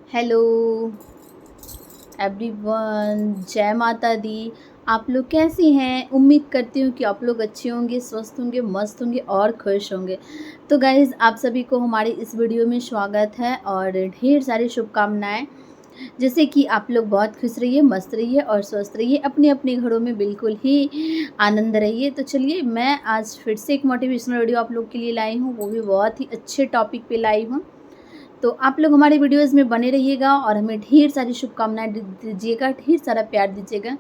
Hello everyone, जय माता दी। आप लोग कैसी हैं? उम्मीद करती हूँ कि आप लोग अच्छे होंगे, स्वस्थ होंगे, मस्त होंगे और खुश होंगे। तो गाइज़, आप सभी को हमारी इस वीडियो में स्वागत है और ढेर सारी शुभकामनाएं। जैसे कि आप लोग बहुत खुश रहिए, मस्त रहिए और स्वस्थ रहिए, अपने अपने घरों में बिल्कुल ही आनंद रहिए। तो चलिए, मैं आज फिर से एक मोटिवेशनल वीडियो आप लोग के लिए लाई हूँ, वो भी बहुत ही अच्छे टॉपिक पे लाई हूँ। तो आप लोग हमारे वीडियोस में बने रहिएगा और हमें ढेर सारी शुभकामनाएं दीजिएगा, ढेर सारा प्यार दीजिएगा,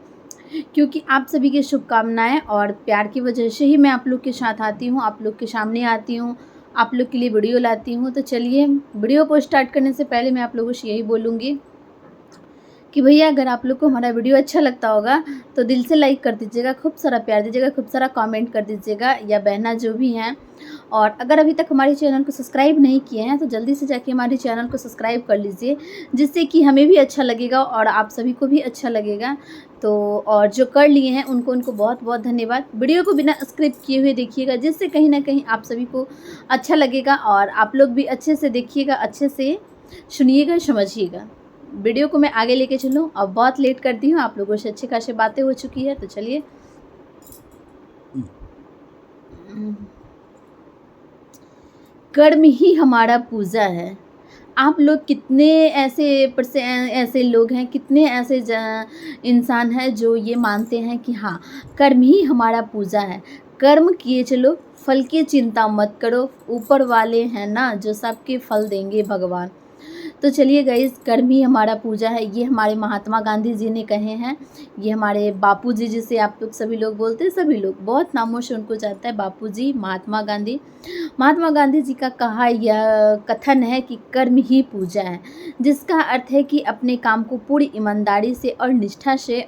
क्योंकि आप सभी की शुभकामनाएं और प्यार की वजह से ही मैं आप लोग के साथ आती हूँ, आप लोग के सामने आती हूँ, आप लोग के लिए वीडियो लाती हूँ। तो चलिए, वीडियो को स्टार्ट करने से पहले मैं आप लोगों से यही बोलूँगी कि भैया, अगर आप लोग को हमारा वीडियो अच्छा लगता होगा तो दिल से लाइक कर दीजिएगा, खूब सारा प्यार दीजिएगा, खूब सारा कमेंट कर दीजिएगा, या बहना जो भी हैं। और अगर अभी तक हमारे चैनल को सब्सक्राइब नहीं किए हैं तो जल्दी से जाके हमारे चैनल को सब्सक्राइब कर लीजिए, जिससे कि हमें भी अच्छा लगेगा और आप सभी को भी अच्छा लगेगा। तो और जो कर लिए हैं उनको उनको बहुत बहुत धन्यवाद। वीडियो को बिना स्क्रिप्ट किए हुए देखिएगा, जिससे कहीं ना कहीं आप सभी को अच्छा लगेगा और आप लोग भी अच्छे से देखिएगा, अच्छे से सुनिएगा, समझिएगा। वीडियो को मैं आगे लेके चलूँ, अब बहुत लेट कर दी हूँ, आप लोगों से अच्छी खासी बातें हो चुकी है। तो चलिए, कर्म ही हमारा पूजा है। आप लोग कितने ऐसे लोग हैं, कितने ऐसे इंसान हैं जो ये मानते हैं कि हाँ, कर्म ही हमारा पूजा है। कर्म किए चलो, फल की चिंता मत करो, ऊपर वाले हैं ना जो सबके फल देंगे, भगवान। तो चलिए गाइस, कर्म ही हमारा पूजा है, ये हमारे महात्मा गांधी जी ने कहे हैं। ये हमारे बापू जी, जिसे आप लोग सभी लोग बोलते हैं, सभी लोग बहुत नामों से उनको जानता है, बापू जी, महात्मा गांधी। महात्मा गांधी जी का कहा यह कथन है कि कर्म ही पूजा है, जिसका अर्थ है कि अपने काम को पूरी ईमानदारी से और निष्ठा से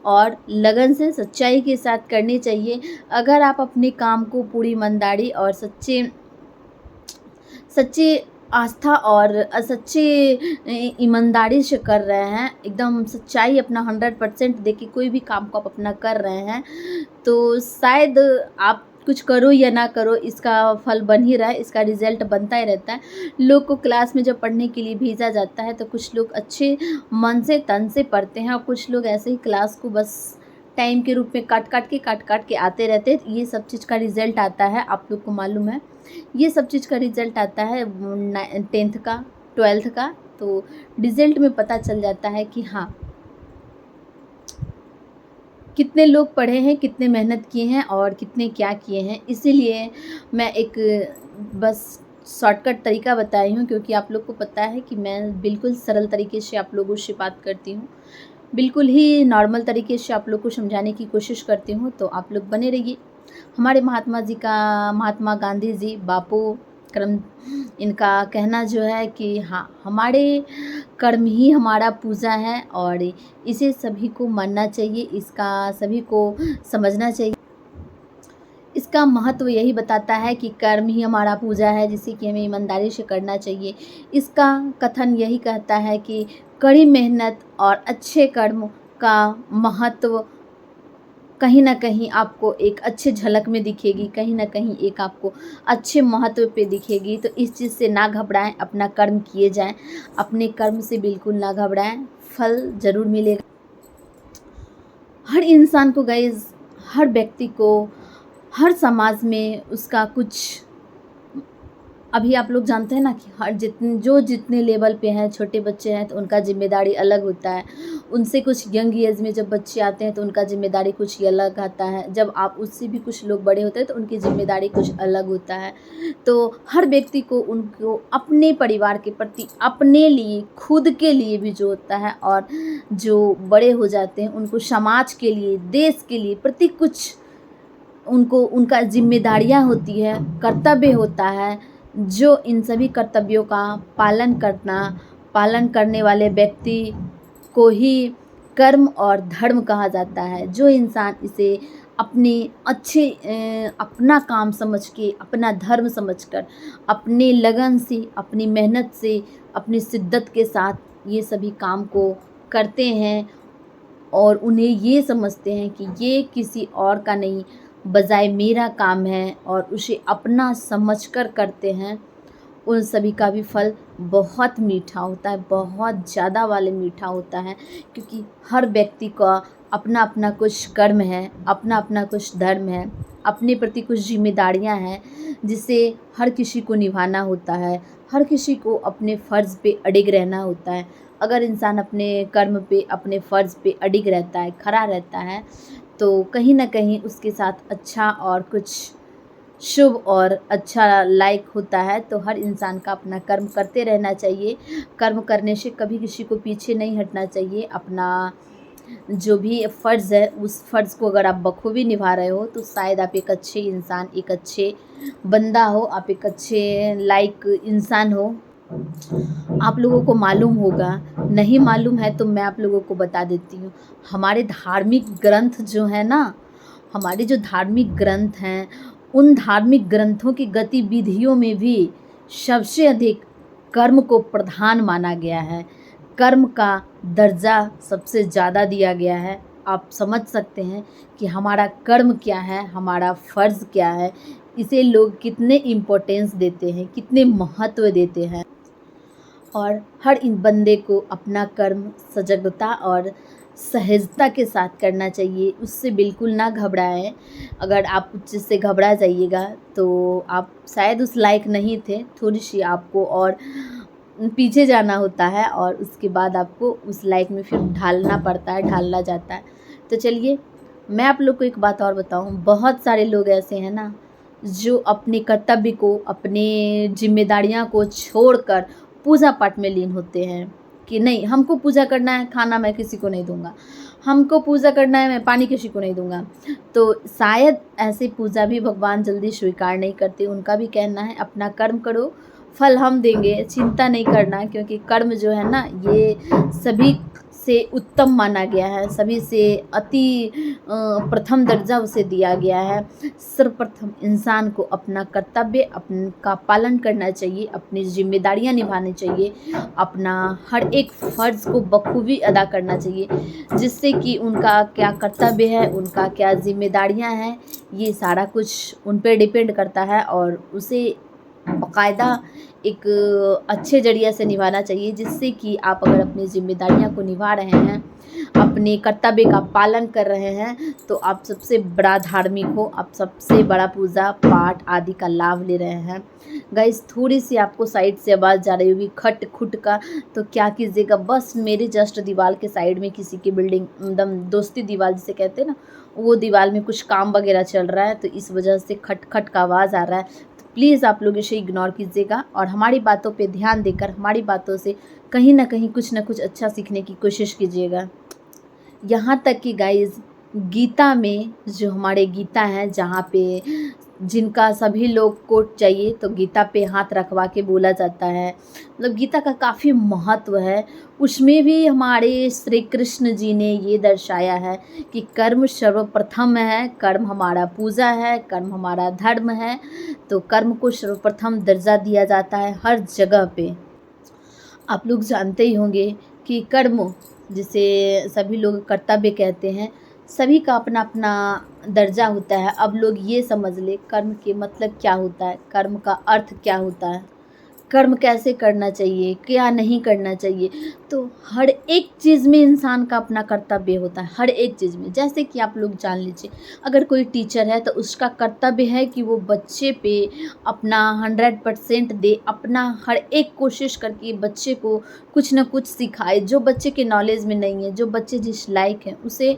और लगन से, सच्चाई के साथ करनी चाहिए। अगर आप अपने काम को पूरी ईमानदारी और सच्चे सच्चे आस्था और सच्चे ईमानदारी से कर रहे हैं, एकदम सच्चाई अपना 100% दे के कोई भी काम को आप अपना कर रहे हैं, तो शायद आप कुछ करो या ना करो, इसका फल बन ही रहा है, इसका रिजल्ट बनता ही रहता है। लोग को क्लास में जब पढ़ने के लिए भेजा जाता है तो कुछ लोग अच्छे मन से, तन से पढ़ते हैं और कुछ लोग ऐसे ही क्लास को बस टाइम के रूप में काट काट के आते रहते हैं। ये सब चीज़ का रिजल्ट आता है, आप लोग को मालूम है, ये सब चीज़ का रिजल्ट आता है 10th का, 12th का। तो रिजल्ट में पता चल जाता है कि हाँ, कितने लोग पढ़े हैं, कितने मेहनत किए हैं और कितने क्या किए हैं। इसीलिए मैं एक बस शॉर्टकट तरीका बताई हूँ, क्योंकि आप लोग को पता है कि मैं बिल्कुल सरल तरीके से आप लोगों से बात करती हूँ, बिल्कुल ही नॉर्मल तरीके से आप लोग को समझाने की कोशिश करती हूँ। तो आप लोग बने रहिए। हमारे महात्मा गांधी जी, बापू कर्म, इनका कहना जो है कि हाँ, हमारे कर्म ही हमारा पूजा है और इसे सभी को मानना चाहिए, इसका सभी को समझना चाहिए। इसका महत्व यही बताता है कि कर्म ही हमारा पूजा है, जिसे कि हमें ईमानदारी से करना चाहिए। इसका कथन यही कहता है कि कड़ी मेहनत और अच्छे कर्म का महत्व कहीं ना कहीं आपको एक अच्छे झलक में दिखेगी, कहीं ना कहीं एक आपको अच्छे महत्व पे दिखेगी। तो इस चीज़ से ना घबराएं, अपना कर्म किए जाएं, अपने कर्म से बिल्कुल ना घबराएं, फल ज़रूर मिलेगा। हर इंसान को गाइस, हर व्यक्ति को, हर समाज में उसका कुछ, अभी आप लोग जानते हैं ना कि हर जितने लेवल पे हैं, छोटे बच्चे हैं तो उनका जिम्मेदारी अलग होता है। उनसे कुछ यंग एज में जब बच्चे आते हैं तो उनका जिम्मेदारी कुछ अलग आता है। जब आप उससे भी कुछ लोग बड़े होते हैं तो उनकी जिम्मेदारी कुछ अलग होता है। तो हर व्यक्ति को उनको अपने परिवार के प्रति, अपने लिए, खुद के लिए भी जो होता है, और जो बड़े हो जाते हैं उनको समाज के लिए, देश के लिए प्रति कुछ उनको उनका जिम्मेदारियाँ होती है, कर्तव्य होता है। जो इन सभी कर्तव्यों का पालन करने वाले व्यक्ति को ही कर्म और धर्म कहा जाता है। जो इंसान इसे अपना काम समझ के, अपना धर्म समझकर, अपने लगन से, अपनी मेहनत से, अपनी शिद्दत के साथ ये सभी काम को करते हैं और उन्हें ये समझते हैं कि ये किसी और का नहीं, बजाय मेरा काम है, और उसे अपना समझकर करते हैं, उन सभी का भी फल बहुत मीठा होता है, बहुत ज़्यादा वाले मीठा होता है, क्योंकि हर व्यक्ति का अपना अपना कुछ कर्म है, अपना अपना कुछ धर्म है, अपने प्रति कुछ जिम्मेदारियां हैं जिसे हर किसी को निभाना होता है, हर किसी को अपने फ़र्ज़ पे अडिग रहना होता है। अगर इंसान अपने कर्म पे, अपने फ़र्ज़ पे अडिग रहता है, खड़ा रहता है, तो कहीं न कहीं उसके साथ अच्छा और कुछ शुभ और अच्छा लाइक होता है। तो हर इंसान का अपना कर्म करते रहना चाहिए। कर्म करने से कभी किसी को पीछे नहीं हटना चाहिए। अपना जो भी फ़र्ज़ है उस फ़र्ज़ को अगर आप बखूबी निभा रहे हो तो शायद आप एक अच्छे इंसान, एक अच्छे बंदा हो, आप एक अच्छे लाइक इंसान हो। आप लोगों को मालूम होगा, नहीं मालूम है तो मैं आप लोगों को बता देती हूँ। हमारे धार्मिक ग्रंथ जो हैं ना, हमारे जो धार्मिक ग्रंथ हैं, उन धार्मिक ग्रंथों की गतिविधियों में भी सबसे अधिक कर्म को प्रधान माना गया है। कर्म का दर्जा सबसे ज़्यादा दिया गया है। आप समझ सकते हैं कि हमारा कर्म क्या है, हमारा फ़र्ज़ क्या है, इसे लोग कितने इम्पोर्टेंस देते हैं, कितने महत्व देते हैं। और हर इन बंदे को अपना कर्म सजगता और सहजता के साथ करना चाहिए, उससे बिल्कुल ना घबराएं। अगर आप उस चीज़ से घबरा जाइएगा तो आप शायद उस लायक नहीं थे, थोड़ी सी आपको और पीछे जाना होता है और उसके बाद आपको उस लायक में फिर ढालना पड़ता है, ढालना जाता है। तो चलिए मैं आप लोग को एक बात और बताऊं, बहुत सारे लोग ऐसे हैं ना जो अपने कर्तव्य को, अपने जिम्मेदारियां को छोड़कर पूजा पाठ में लीन होते हैं कि नहीं, हमको पूजा करना है, खाना मैं किसी को नहीं दूंगा, हमको पूजा करना है, मैं पानी किसी को नहीं दूंगा। तो शायद ऐसे पूजा भी भगवान जल्दी स्वीकार नहीं करते। उनका भी कहना है अपना कर्म करो, फल हम देंगे, चिंता नहीं करना, क्योंकि कर्म जो है ना ये सभी से उत्तम माना गया है, सभी से अति प्रथम दर्जा उसे दिया गया है। सर्वप्रथम इंसान को अपना कर्तव्य का पालन करना चाहिए, अपनी जिम्मेदारियां निभानी चाहिए, अपना हर एक फ़र्ज़ को बखूबी अदा करना चाहिए, जिससे कि उनका क्या कर्तव्य है, उनका क्या जिम्मेदारियां हैं, ये सारा कुछ उन पर डिपेंड करता है। और उसे बाकायदा एक अच्छे ज़रिया से निभाना चाहिए, जिससे कि आप अगर अपनी ज़िम्मेदारियाँ को निभा रहे हैं, अपने कर्तव्य का पालन कर रहे हैं, तो आप सबसे बड़ा धार्मिक हो, आप सबसे बड़ा पूजा पाठ आदि का लाभ ले रहे हैं। गाइस थोड़ी सी आपको साइड से आवाज़ जा रही होगी खट खुट का, तो क्या कीजिएगा, बस मेरे जस्ट दीवार के साइड में किसी की बिल्डिंग, एकदम दोस्ती दीवार जिसे कहते हैं ना, वो दीवार में कुछ काम वगैरह चल रहा है, तो इस वजह से खट खट का आवाज़ आ रहा है। प्लीज़ आप लोग इसे इग्नोर कीजिएगा और हमारी बातों पे ध्यान देकर हमारी बातों से कहीं ना कहीं कुछ ना कुछ अच्छा सीखने की कोशिश कीजिएगा। यहाँ तक कि गाइज़ गीता में, जो हमारे गीता हैं, जहाँ पे जिनका सभी लोग कोट चाहिए तो गीता पे हाथ रखवा के बोला जाता है, मतलब गीता का काफ़ी महत्व है। उसमें भी हमारे श्री कृष्ण जी ने ये दर्शाया है कि कर्म सर्वप्रथम है, कर्म हमारा पूजा है, कर्म हमारा धर्म है। तो कर्म को सर्वप्रथम दर्जा दिया जाता है हर जगह पे। आप लोग जानते ही होंगे कि कर्म, जिसे सभी लोग कर्तव्य कहते हैं, सभी का अपना अपना दर्जा होता है। अब लोग ये समझ ले कर्म के मतलब क्या होता है, कर्म का अर्थ क्या होता है, कर्म कैसे करना चाहिए, क्या नहीं करना चाहिए। तो हर एक चीज़ में इंसान का अपना कर्तव्य होता है, हर एक चीज़ में। जैसे कि आप लोग जान लीजिए, अगर कोई टीचर है तो उसका कर्तव्य है कि वो बच्चे पे अपना 100% दे, अपना हर एक कोशिश करके बच्चे को कुछ ना कुछ सिखाए, जो बच्चे के नॉलेज में नहीं है, जो बच्चे जिस लायक हैं उसे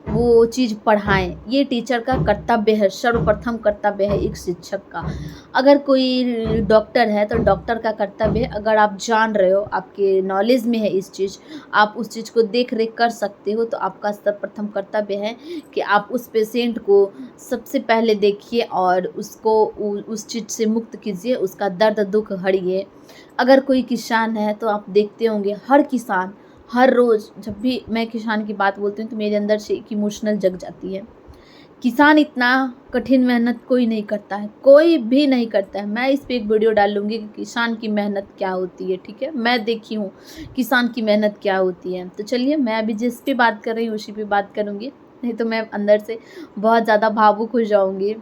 वो चीज़ पढ़ाएं। ये टीचर का कर्तव्य है, सर्वप्रथम कर्तव्य है एक शिक्षक का। अगर कोई डॉक्टर है तो डॉक्टर का कर्तव्य है, अगर आप जान रहे हो, आपके नॉलेज में है इस चीज़, आप उस चीज़ को देख रेख कर सकते हो, तो आपका सर्वप्रथम कर्तव्य है कि आप उस पेशेंट को सबसे पहले देखिए और उसको उस चीज़ से मुक्त कीजिए, उसका दर्द दुख हरिए। अगर कोई किसान है तो आप देखते होंगे हर किसान हर रोज़, जब भी मैं किसान की बात बोलती हूँ तो मेरे अंदर से एक इमोशनल जग जाती है। किसान इतना कठिन मेहनत कोई नहीं करता है, कोई भी नहीं करता है। मैं इस पे एक वीडियो डालूंगी कि किसान की मेहनत क्या होती है, ठीक है। मैं देखी हूँ किसान की मेहनत क्या होती है। तो चलिए मैं अभी जिस पे बात कर रही हूँ उसी पे बात करूँगी, नहीं तो मैं अंदर से बहुत ज़्यादा भावुक हो जाऊँगी।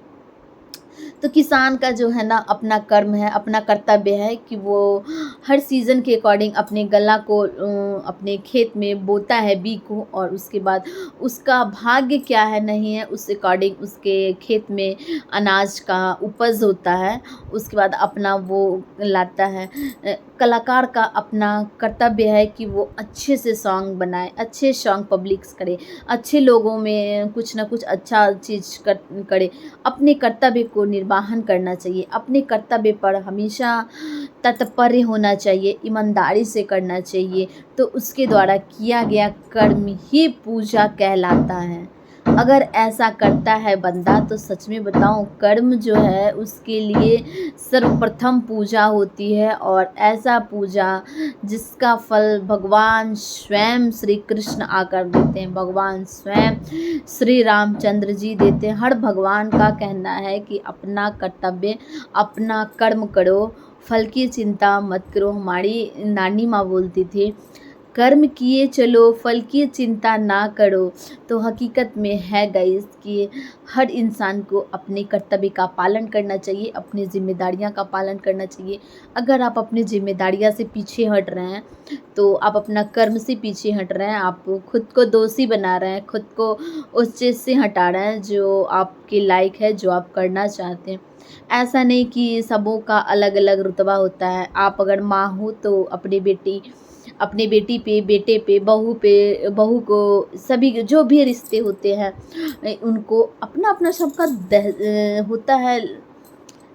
तो किसान का जो है ना अपना कर्म है, अपना कर्तव्य है कि वो हर सीज़न के अकॉर्डिंग अपने गन्ना को अपने खेत में बोता है बीज को, और उसके बाद उसका भाग्य क्या है नहीं है उस अकॉर्डिंग उसके खेत में अनाज का उपज होता है। उसके बाद अपना वो लाता है। कलाकार का अपना कर्तव्य है कि वो अच्छे से सॉन्ग बनाए, अच्छे सॉन्ग पब्लिक्स करे, अच्छे लोगों में कुछ ना कुछ अच्छा चीज़ करे। अपने कर्तव्य को निर्वाहन करना चाहिए, अपने कर्तव्य पर हमेशा तत्पर होना चाहिए, ईमानदारी से करना चाहिए। तो उसके द्वारा किया गया कर्म ही पूजा कहलाता है। अगर ऐसा करता है बंदा तो सच में बताऊं, कर्म जो है उसके लिए सर्वप्रथम पूजा होती है, और ऐसा पूजा जिसका फल भगवान स्वयं श्री कृष्ण आकर देते हैं, भगवान स्वयं श्री रामचंद्र जी देते हैं। हर भगवान का कहना है कि अपना कर्तव्य, अपना कर्म करो, फल की चिंता मत करो। हमारी नानी माँ बोलती थी, कर्म किए चलो फल की चिंता ना करो। तो हकीकत में है गाइस कि हर इंसान को अपने कर्तव्य का पालन करना चाहिए, अपनी जिम्मेदारियां का पालन करना चाहिए। अगर आप अपनी जिम्मेदारियां से पीछे हट रहे हैं तो आप अपना कर्म से पीछे हट रहे हैं, आप खुद को दोषी बना रहे हैं, खुद को उस चीज़ से हटा रहे हैं जो आपके लायक है, जो आप करना चाहते हैं। ऐसा नहीं कि सबों का अलग अलग रुतबा होता है। आप अगर माँ हो तो अपनी बेटी पे, बेटे पे, बहू को, सभी जो भी रिश्ते होते हैं उनको अपना अपना सबका होता है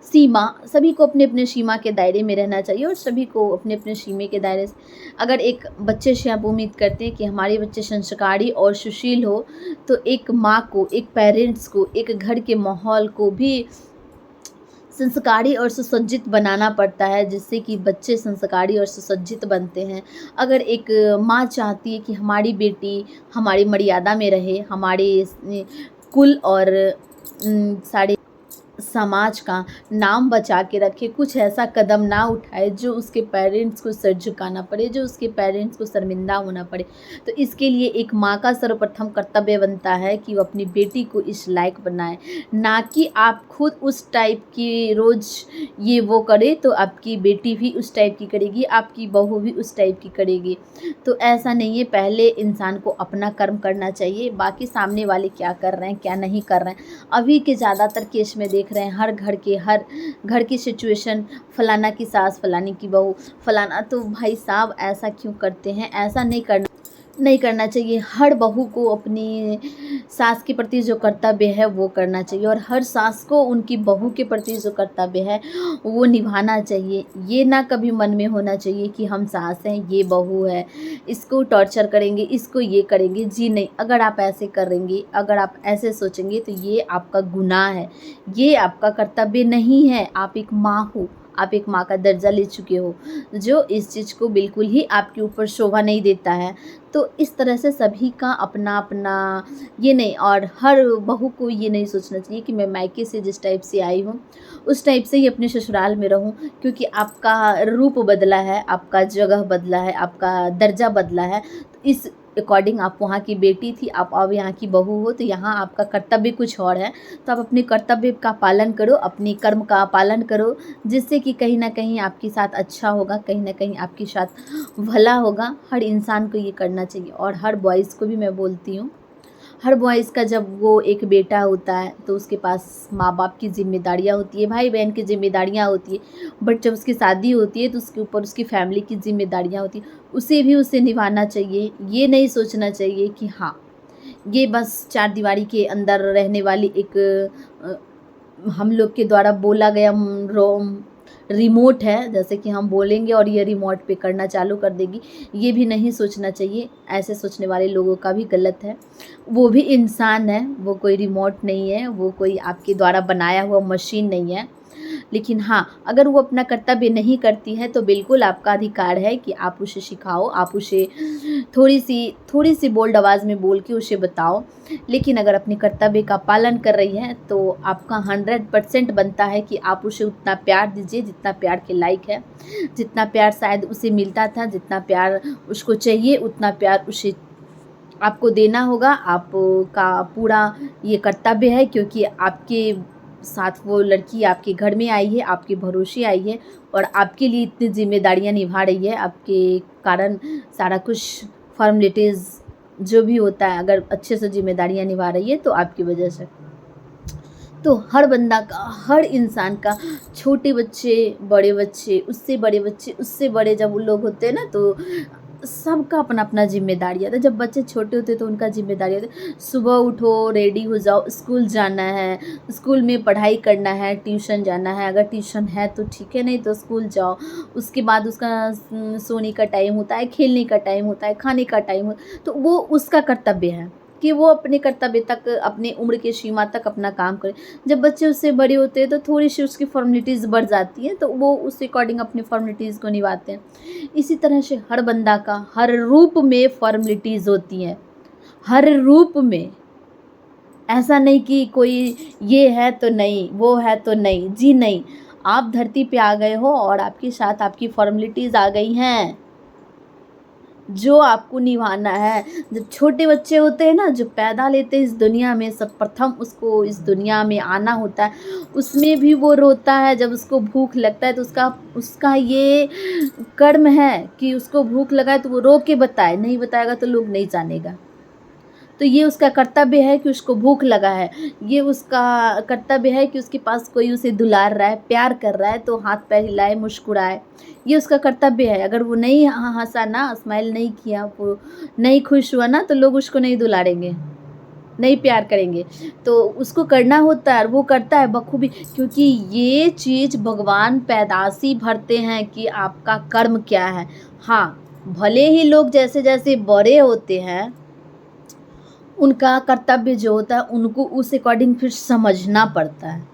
सीमा। सभी को अपने अपने सीमा के दायरे में रहना चाहिए, और सभी को अपने अपने सीमे के दायरे से, अगर एक बच्चे से आप उम्मीद करते हैं कि हमारे बच्चे संस्कारी और सुशील हो, तो एक माँ को, एक पेरेंट्स को, एक घर के माहौल को भी संस्कारी और सुसज्जित बनाना पड़ता है, जिससे कि बच्चे संस्कारी और सुसज्जित बनते हैं। अगर एक माँ चाहती है कि हमारी बेटी हमारी मर्यादा में रहे, हमारे कुल और सारे समाज का नाम बचा के रखे, कुछ ऐसा कदम ना उठाए जो उसके पेरेंट्स को सर झुकाना पड़े, जो उसके पेरेंट्स को शर्मिंदा होना पड़े। तो इसके लिए एक माँ का सर्वप्रथम कर्तव्य बनता है कि वो अपनी बेटी को इस लायक बनाए, ना कि आप खुद उस टाइप की रोज़ ये वो करे तो आपकी बेटी भी उस टाइप की करेगी, आपकी बहू भी उस टाइप की करेगी। तो ऐसा नहीं है, पहले इंसान को अपना कर्म करना चाहिए, बाकी सामने वाले क्या कर रहे हैं क्या नहीं कर रहे हैं। अभी के ज़्यादातर केस में देख रहे हैं, हर घर की सिचुएशन, फलाना की सास, फलानी की बहू, फलाना। तो भाई साहब ऐसा क्यों करते हैं? ऐसा नहीं करना चाहिए। हर बहू को अपनी सास के प्रति जो कर्तव्य है वो करना चाहिए, और हर सास को उनकी बहू के प्रति जो कर्तव्य है वो निभाना चाहिए। ये ना कभी मन में होना चाहिए कि हम सास हैं, ये बहू है, इसको टॉर्चर करेंगे, इसको ये करेंगे। जी नहीं, अगर आप ऐसे करेंगे, अगर आप ऐसे सोचेंगे तो ये आपका गुनाह है, ये आपका कर्तव्य नहीं है। आप एक माँ हो, आप एक माँ का दर्जा ले चुके हो, जो इस चीज़ को बिल्कुल ही आपके ऊपर शोभा नहीं देता है। तो इस तरह से सभी का अपना अपना ये नहीं, और हर बहू को ये नहीं सोचना चाहिए कि मैं मायके से जिस टाइप से आई हूँ उस टाइप से ही अपने ससुराल में रहूँ, क्योंकि आपका रूप बदला है, आपका जगह बदला है, आपका दर्जा बदला है। तो इस अकॉर्डिंग आप वहाँ की बेटी थी, आप अब यहाँ की बहू हो, तो यहाँ आपका कर्तव्य कुछ और है। तो आप अपने कर्तव्य का पालन करो, अपने कर्म का पालन करो, जिससे कि कहीं ना कहीं आपके साथ अच्छा होगा, कहीं ना कहीं आपके साथ भला होगा। हर इंसान को ये करना चाहिए, और हर बॉयज़ को भी मैं बोलती हूँ, हर बॉयज़ का जब वो एक बेटा होता है तो उसके पास माँ बाप की जिम्मेदारियाँ होती है, भाई बहन की जिम्मेदारियाँ होती है, बट जब उसकी शादी होती है तो उसके ऊपर उसकी फैमिली की जिम्मेदारियाँ होती हैं, उसे भी उसे निभाना चाहिए। ये नहीं सोचना चाहिए कि हाँ ये बस चार दीवारी के अंदर रहने वाली एक हम लोग के द्वारा बोला गया रिमोट है, जैसे कि हम बोलेंगे और ये रिमोट पे करना चालू कर देगी। ये भी नहीं सोचना चाहिए, ऐसे सोचने वाले लोगों का भी गलत है। वो भी इंसान है, वो कोई रिमोट नहीं है, वो कोई आपके द्वारा बनाया हुआ मशीन नहीं है। लेकिन हाँ, अगर वो अपना कर्तव्य नहीं करती है तो बिल्कुल आपका अधिकार है कि आप उसे सिखाओ, आप उसे थोड़ी सी बोल्ड आवाज़ में बोल के उसे बताओ। लेकिन अगर अपने कर्तव्य का पालन कर रही है तो आपका 100% बनता है कि आप उसे उतना प्यार दीजिए जितना प्यार के लायक है, जितना प्यार शायद उसे मिलता था, जितना प्यार उसको चाहिए उतना प्यार उसे आपको देना होगा। आपका पूरा ये कर्तव्य है, क्योंकि आपके साथ वो लड़की आपके घर में आई है, आपके भरोसे आई है और आपके लिए इतनी ज़िम्मेदारियाँ निभा रही है, आपके कारण सारा कुछ फ़ॉर्मेलिटीज़ जो भी होता है, अगर अच्छे से ज़िम्मेदारियाँ निभा रही है तो आपकी वजह से। तो हर बंदा का, हर इंसान का, छोटे बच्चे, बड़े बच्चे, उससे बड़े बच्चे, उससे बड़े जब वो लोग होते हैं ना, तो सबका अपना अपना जिम्मेदारी आता है। जब बच्चे छोटे होते हैं तो उनका जिम्मेदारी आता है, सुबह उठो, रेडी हो जाओ, स्कूल जाना है, स्कूल में पढ़ाई करना है, ट्यूशन जाना है, अगर ट्यूशन है तो ठीक है, नहीं तो स्कूल जाओ। उसके बाद उसका सोने का टाइम होता है, खेलने का टाइम होता है, खाने का टाइम हो, तो वो उसका कर्तव्य है कि वो अपने कर्तव्य तक, अपने उम्र की सीमा तक अपना काम करे। जब बच्चे उससे बड़े होते हैं तो थोड़ी सी उसकी फॉर्मेलिटीज़ बढ़ जाती हैं, तो वो उस अकॉर्डिंग अपनी फॉर्मेलिटीज़ को निभाते हैं। इसी तरह से हर बंदा का हर रूप में फॉर्मेलिटीज़ होती हैं, हर रूप में। ऐसा नहीं कि कोई ये है तो नहीं, वो है तो नहीं, जी नहीं। आप धरती पे आ गए हो और आपके साथ आपकी फॉर्मेलिटीज़ आ गई हैं, जो आपको निभाना है। जब छोटे बच्चे होते हैं ना, जो पैदा लेते हैं इस दुनिया में, सब प्रथम उसको इस दुनिया में आना होता है, उसमें भी वो रोता है जब उसको भूख लगता है, तो उसका उसका ये कर्म है कि उसको भूख लगा है तो वो रो के बताए, नहीं बताएगा तो लोग नहीं जानेगा। तो ये उसका कर्तव्य है कि उसको भूख लगा है, ये उसका कर्तव्य है कि उसके पास कोई उसे दुलार रहा है, प्यार कर रहा है, तो हाथ पैर हिलाए, मुस्कुराए। ये उसका कर्तव्य है। अगर वो नहीं हँसा ना, स्माइल नहीं किया, वो नहीं खुश हुआ ना, तो लोग उसको नहीं दुलारेंगे, नहीं प्यार करेंगे। तो उसको करना होता है और वो करता है बखूबी, क्योंकि ये चीज़ भगवान पैदाशी भरते हैं कि आपका कर्म क्या है। हाँ, भले ही लोग जैसे जैसे बड़े होते हैं, उनका कर्तव्य जो होता है उनको उस अकॉर्डिंग फिर समझना पड़ता है।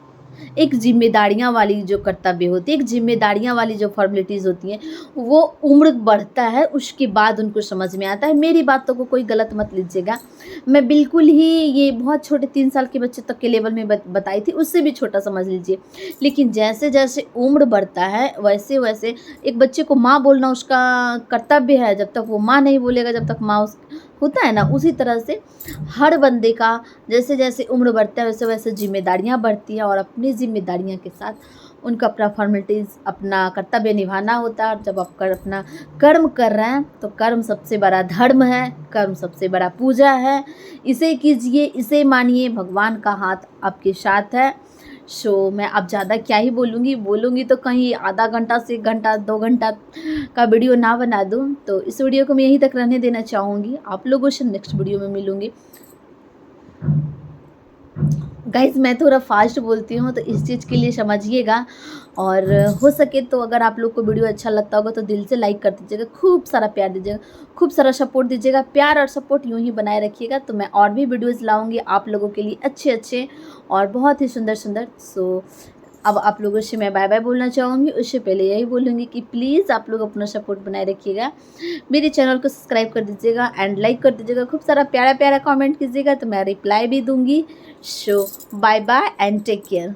एक ज़िम्मेदारियाँ वाली जो कर्तव्य होती है, एक ज़िम्मेदारियाँ वाली जो फॉर्मेलिटीज़ होती हैं, वो उम्र बढ़ता है उसके बाद उनको समझ में आता है। मेरी बातों को कोई गलत मत लीजिएगा। मैं बिल्कुल ही ये बहुत छोटे 3 साल के बच्चे तक के लेवल में बताई थी, उससे भी छोटा समझ लीजिए। लेकिन जैसे-जैसे उम्र बढ़ता है, वैसे-वैसे एक बच्चे को माँ बोलना उसका कर्तव्य है। जब तक वो माँ नहीं बोलेगा, जब तक माँ उस होता है ना, उसी तरह से हर बंदे का जैसे-जैसे उम्र बढ़ता है वैसे-वैसे ज़िम्मेदारियाँ बढ़ती हैं और अपनी ज़िम्मेदारियाँ के साथ उनका अपना फॉर्मेलिटीज़, अपना कर्तव्य निभाना होता है। और जब आप अपना कर्म कर रहे हैं तो कर्म सबसे बड़ा धर्म है, कर्म सबसे बड़ा पूजा है। इसे कीजिए, इसे मानिए, भगवान का हाथ आपके साथ है। मैं अब ज़्यादा क्या ही बोलूँगी तो कहीं आधा घंटा से 1 घंटा 2 घंटा का वीडियो ना बना दूँ। तो इस वीडियो को मैं यहीं तक रहने देना चाहूँगी। आप लोगों से नेक्स्ट वीडियो में मिलूँगी। गाइज़, मैं थोड़ा फास्ट बोलती हूँ तो इस चीज़ के लिए समझिएगा। और हो सके तो अगर आप लोग को वीडियो अच्छा लगता होगा तो दिल से लाइक कर दीजिएगा, खूब सारा प्यार दीजिएगा, खूब सारा सपोर्ट दीजिएगा। प्यार और सपोर्ट यूँ ही बनाए रखिएगा, तो मैं और भी वीडियोज़ लाऊँगी आप लोगों के लिए, अच्छे-अच्छे और बहुत ही सुंदर-सुंदर। अब आप लोगों से मैं बाय बाय बोलना चाहूँगी। उससे पहले यही बोलूँगी कि प्लीज़ आप लोग अपना सपोर्ट बनाए रखिएगा, मेरे चैनल को सब्सक्राइब कर दीजिएगा एंड लाइक कर दीजिएगा, खूब सारा प्यारा-प्यारा कमेंट कीजिएगा तो मैं रिप्लाई भी दूँगी। Bye bye and take care.